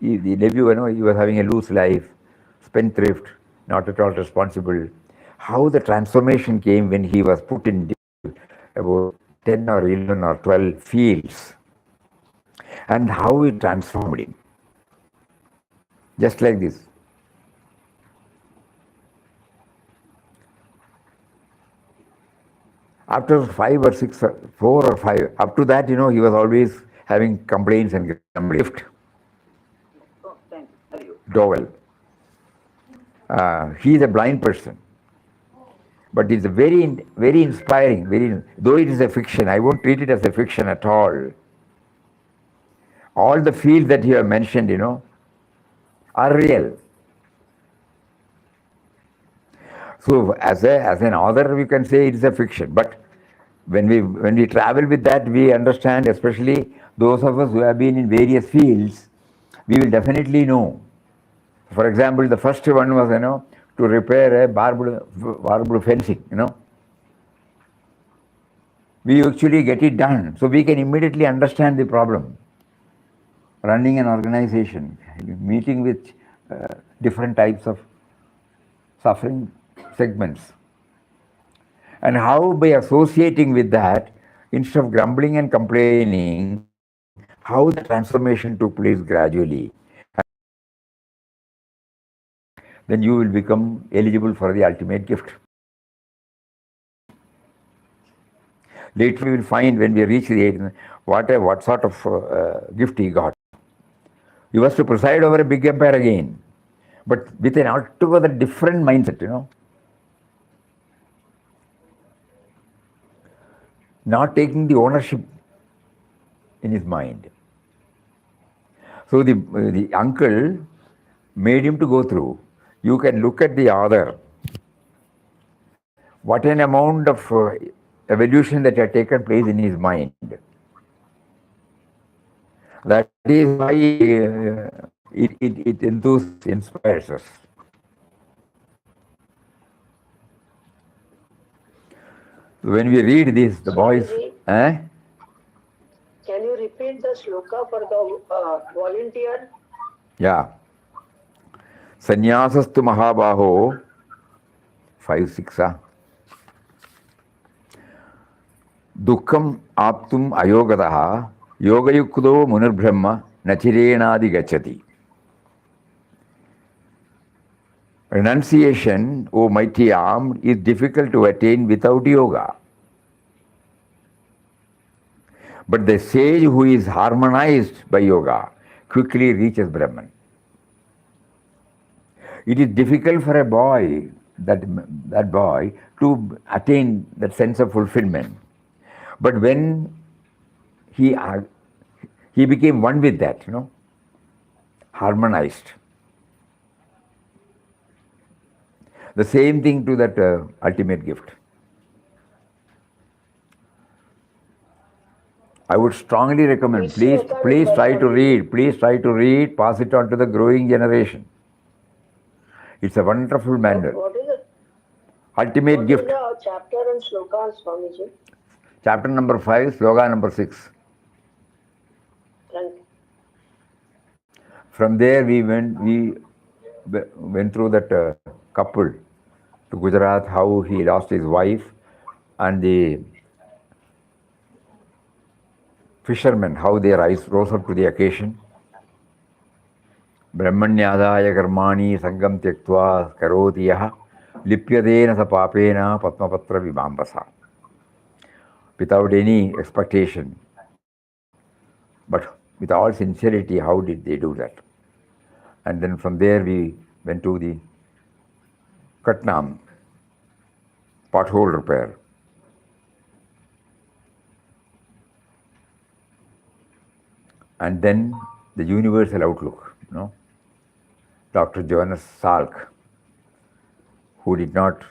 nephew, he was having a loose life, spendthrift, not at all responsible. How the transformation came when he was put in about 10 or 11 or 12 fields and how it transformed him. Just like this. After 5 or 6, 4 or 5, up to that, he was always having complaints and grumbling. Oh, thanks. How are you? Dowell. He is a blind person. But it's very, very inspiring, though it is a fiction, I won't treat it as a fiction at all. All the fields that you have mentioned, are real. So as an author, we can say it is a fiction. But when we travel with that, we understand, especially those of us who have been in various fields, we will definitely know. For example, the first one was, to repair a barbed fencing, We actually get it done. So we can immediately understand the problem. Running an organization, meeting with different types of suffering segments. And how by associating with that, instead of grumbling and complaining, how the transformation took place gradually. Then you will become eligible for the ultimate gift. Later we will find when we reach the age, what sort of gift he got. He was to preside over a big empire again, but with an altogether different mindset, Not taking the ownership in his mind. So the uncle made him to go through. You can look at the author. What an amount of evolution that had taken place in his mind. That is why it inspires us. When we read this, the boys... Can you repeat the shloka for the volunteer? Yeah. Sanyasastu Mahabaho, 5-6. Dukkam aptum ayogadaha, yogayukdo munirbrahma, nachirenadi gachati. Renunciation, O mighty armed, is difficult to attain without yoga. But the sage who is harmonized by yoga quickly reaches Brahman. It is difficult for a boy, that boy, to attain that sense of fulfillment. But when he became one with that, harmonized. The same thing to that ultimate gift. I would strongly recommend, please try to read, pass it on to the growing generation. It's a wonderful manual. What is it? Ultimate gift. What is the chapter and sloka, Swamiji? Chapter number 5, sloka number 6. Thank you. From there we went through that couple to Gujarat, how he lost his wife, and the fishermen, how they rose up to the occasion. Brahmanyadaya karmani sangam tyaktva karoti yaha lipyadena sa papena patmapatra vibambasa. Without any expectation, but with all sincerity, how did they do that? And then from there we went to the Katnam, pothole repair. And then the universal outlook, Dr. Jonas Salk, who did not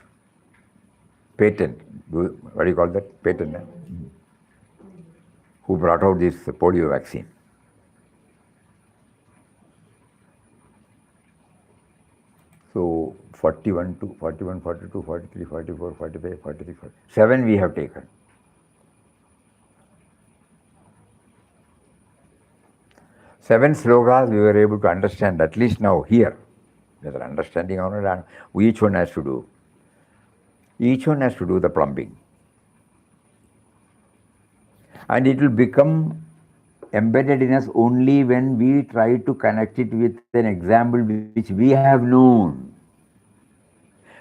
patent, what do you call that? Patent, who brought out this polio vaccine. So 41, 42, 43, 44, 45, 43, 7 we have taken. Seven slokas we were able to understand, at least now here. Whether understanding or not, each one has to do. Each one has to do the plumbing. And it will become embedded in us only when we try to connect it with an example which we have known,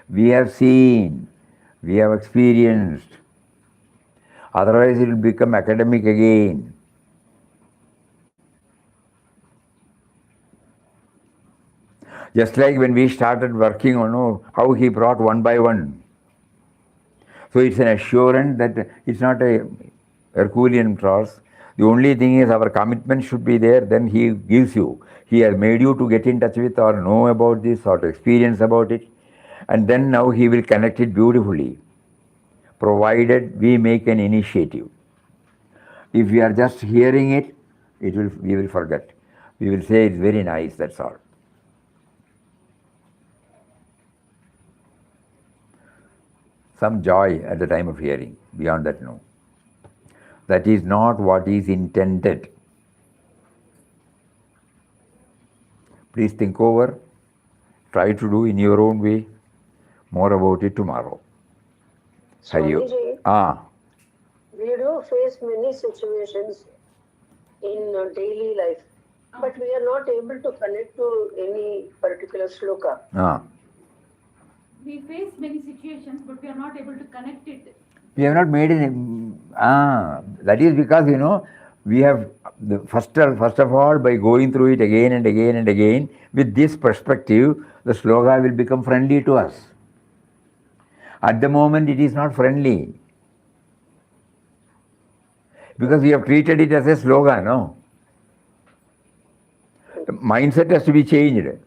we have seen, we have experienced. Otherwise, it will become academic again. Just like when we started working on how he brought one by one. So it's an assurance that it's not a Herculean task. The only thing is our commitment should be there, then he gives you. He has made you to get in touch with or know about this or to experience about it. And then now he will connect it beautifully, provided we make an initiative. If we are just hearing it, we will forget. We will say it's very nice, that's all. Some joy at the time of hearing, beyond that, no. That is not what is intended. Please think over, try to do in your own way, more about it tomorrow. Swamiji, we do face many situations in daily life, but we are not able to connect to any particular sloka. We face many situations, but we are not able to connect it. We have not made any. That is because, we have, first of all, by going through it again and again and again, with this perspective, the sloga will become friendly to us. At the moment, it is not friendly. Because we have treated it as a slogan, no? The mindset has to be changed.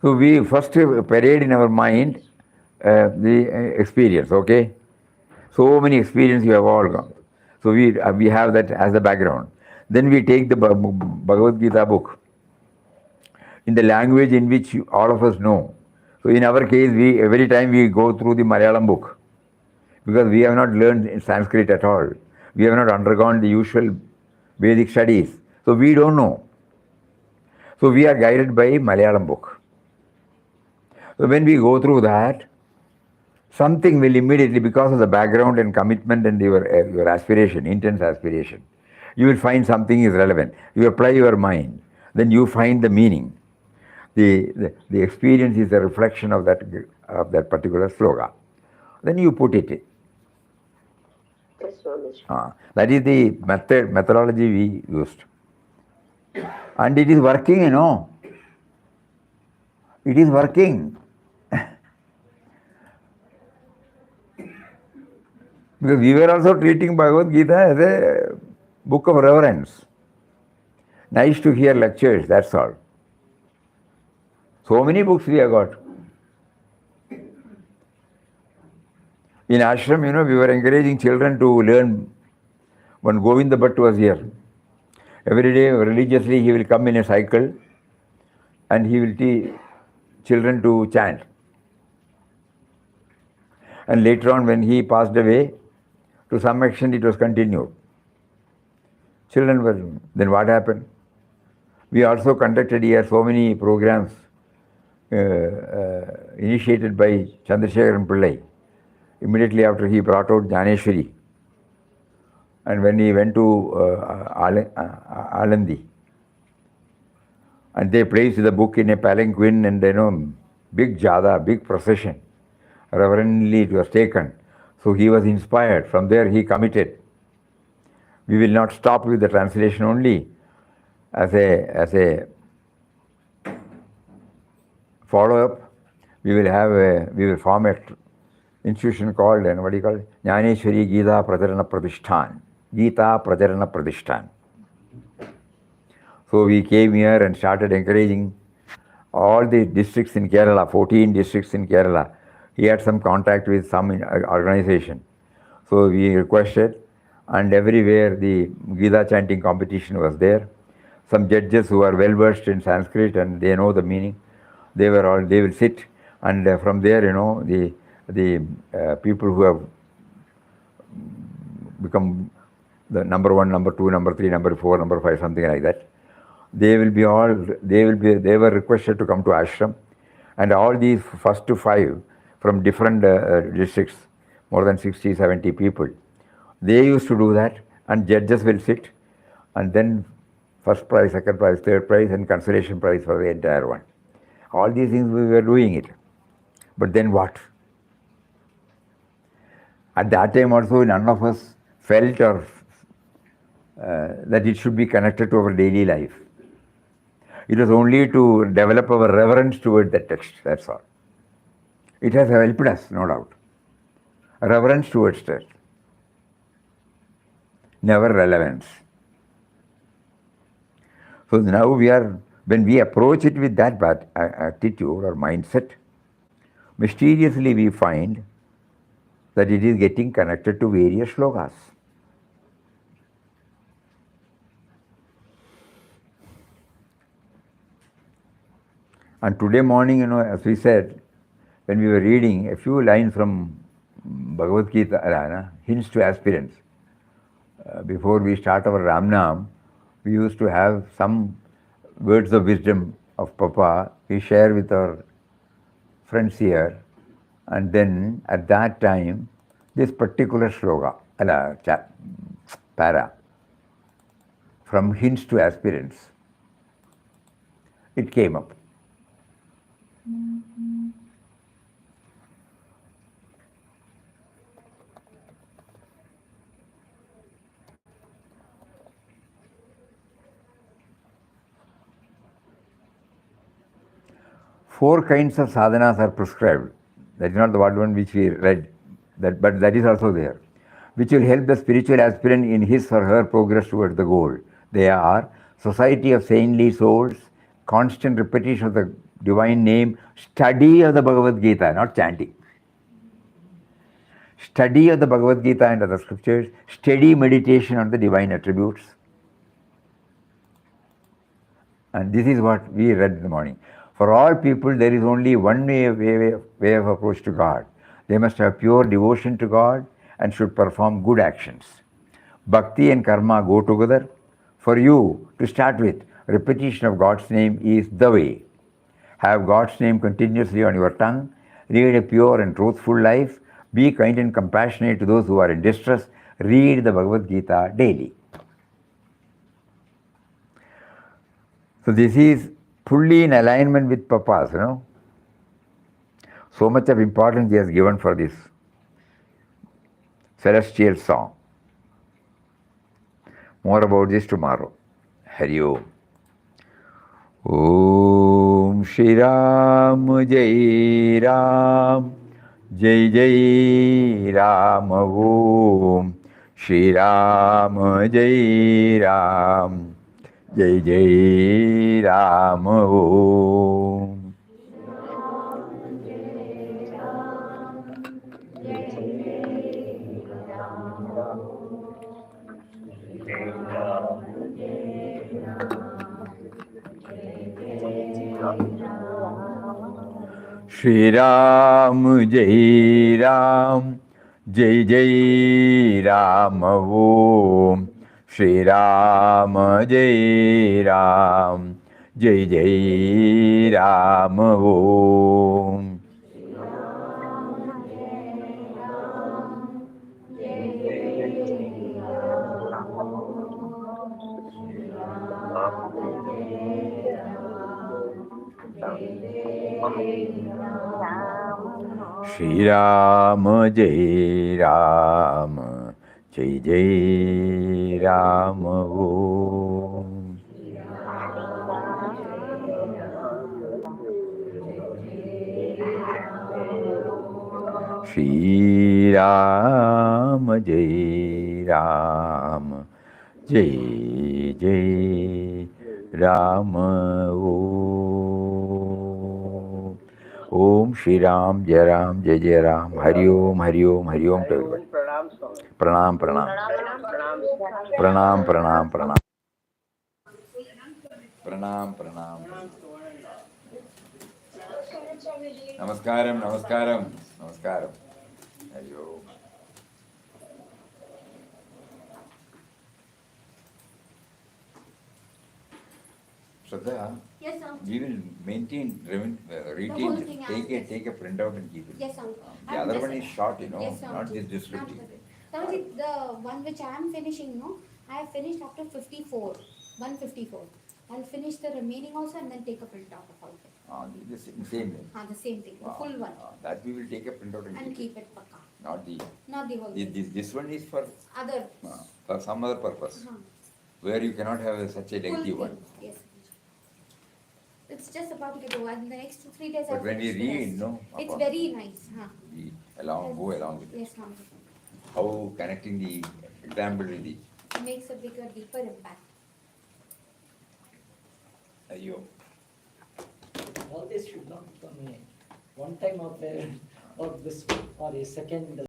So we first parade in our mind the experience, okay? So many experiences you have all gone. So we have that as the background. Then we take the Bhagavad Gita book in the language in which all of us know. So in our case, every time we go through the Malayalam book, because we have not learned Sanskrit at all. We have not undergone the usual Vedic studies. So we don't know. So we are guided by Malayalam book. So when we go through that, something will immediately, because of the background and commitment and your aspiration, intense aspiration, you will find something is relevant. You apply your mind, then you find the meaning. The experience is a reflection of that particular sloga. Then you put it. That is the methodology we used. And it is working, It is working. Because we were also treating Bhagavad Gita as a book of reverence. Nice to hear lectures, that's all. So many books we have got. In ashram, we were encouraging children to learn. When Govinda Bhatt was here, every day religiously he will come in a cycle and he will teach children to chant. And later on, when he passed away, to some extent it was continued. Children were, then what happened? We also conducted here so many programs initiated by Chandrasekharan Pillai, immediately after he brought out Jnaneshwari. And when he went to Alandi, and they placed the book in a palanquin and big jada, big procession. Reverently it was taken. So he was inspired. From there he committed. We will not stop with the translation only. As a follow-up, we will form an institution called, what do you call it? Jnaneshwari Gita Pracharana Pratishthan. Gita Pracharana Pratishthan. So we came here and started encouraging all the districts in Kerala, 14 districts in Kerala. He had some contact with some organization. So we requested, and everywhere the Gita chanting competition was there. Some judges who are well versed in Sanskrit and they know the meaning, they will sit, and from there, the people who have become the number 1, number 2, number 3, number 4, number 5, something like that, they were requested to come to ashram, and all these first from different districts, more than 60, 70 people. They used to do that, and judges will sit, and then first prize, second prize, third prize, and consolation prize for the entire one. All these things we were doing it. But then what? At that time also, none of us felt or that it should be connected to our daily life. It was only to develop our reverence toward the text, that's all. It has helped us, no doubt. Reverence towards text. Never relevance. So now when we approach it with that attitude or mindset, mysteriously we find that it is getting connected to various shlokas. And today morning, as we said, when we were reading a few lines from Bhagavad Gita, hints to aspirants, before we start our Ramnam, we used to have some words of wisdom of Papa we share with our friends here, and then at that time, this particular shloka, para, from hints to aspirants, it came up. Four kinds of sadhanas are prescribed. That is not the one which we read, but that is also there, which will help the spiritual aspirant in his or her progress towards the goal. They are society of saintly souls, constant repetition of the divine name, study of the Bhagavad Gita, not chanting. Study of the Bhagavad Gita and other scriptures, steady meditation on the divine attributes. And this is what we read in the morning. For all people, there is only one way of approach to God. They must have pure devotion to God and should perform good actions. Bhakti and karma go together. For you, to start with, repetition of God's name is the way. Have God's name continuously on your tongue. Lead a pure and truthful life. Be kind and compassionate to those who are in distress. Read the Bhagavad Gita daily. So this is fully in alignment with Papa's, So much of importance he has given for this celestial song. More about this tomorrow. Hari Om. Om Shri Ram Jai Ram Jai Jai Ram Om Shri Ram Jai Ram Jai Jai Ram Om. Shri Ram Jai Ram Jai Jai Ram Om Shri Ram Jai Ram Jai Jai Ram Om. Shri Ram Jai Ram Jai Jai Ram Om. Shri Ram Jai Ram Jai Jai Ram Om. Om Shri Ram Jai Ram Jai Jai Ram. Hari Om, Hari Om, Hari Om to everybody. Pranam, pranam. Pranam, pranam, pranam. Pranam, pranam. Namaskaram, namaskaram, namaskaram. Hari Om. Shraddha, Yes, sir. we will maintain, retain, whole thing as this. take a printout and keep it. Yes, sir. The other one is short, Yes, sir. not this descriptive. Swamiji, the one which I am finishing, no, I have finished up to 54, 154. I'll finish the remaining also and then take a printout of all of it. The same way. The same thing, the full one. That we will take a printout and Keep it pakka. Not the. Not the whole thing. This one is for. Other. For some other purpose. Where you cannot have such a lengthy one. Yes. It's just about to get over. In the next 2-3 days, But when we read, it's very nice. We go along with it. Yes, ma'am. How connecting the example with the. It makes a bigger, deeper impact. All this should not become a one-time affair or this or a second